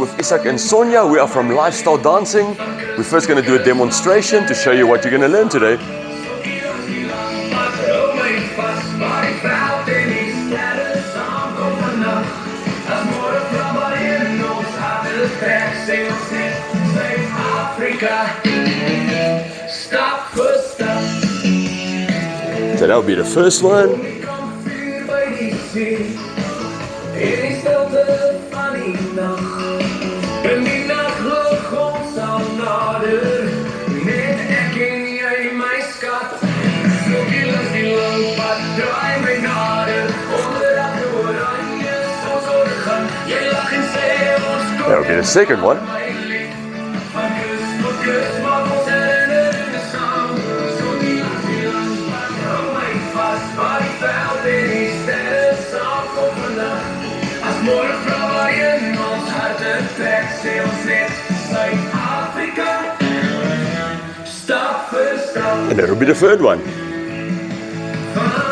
With Isak and Sonia, we are from Lifestyle Dancing. We're first going to do a demonstration to show you what you're going to learn today. So that would be the first one. En die nachtlucht komt al nader. Net herken jij mijn schat. Zo killen die loopt, draai mij nader. Onderaf de oranje, zo zorgen. Je lacht in zee, ons komt. That would be the second one. Van kus tot kus, maar ons herinneren de zang. Zo die lang, hou mij vast. Waar die veld in die sterren zal komen vannacht. Als mooie vrouwen in ons harten trekt, zee ons net Zuid-Afrika. Stap voor stap. And that would be the third one. Vanaf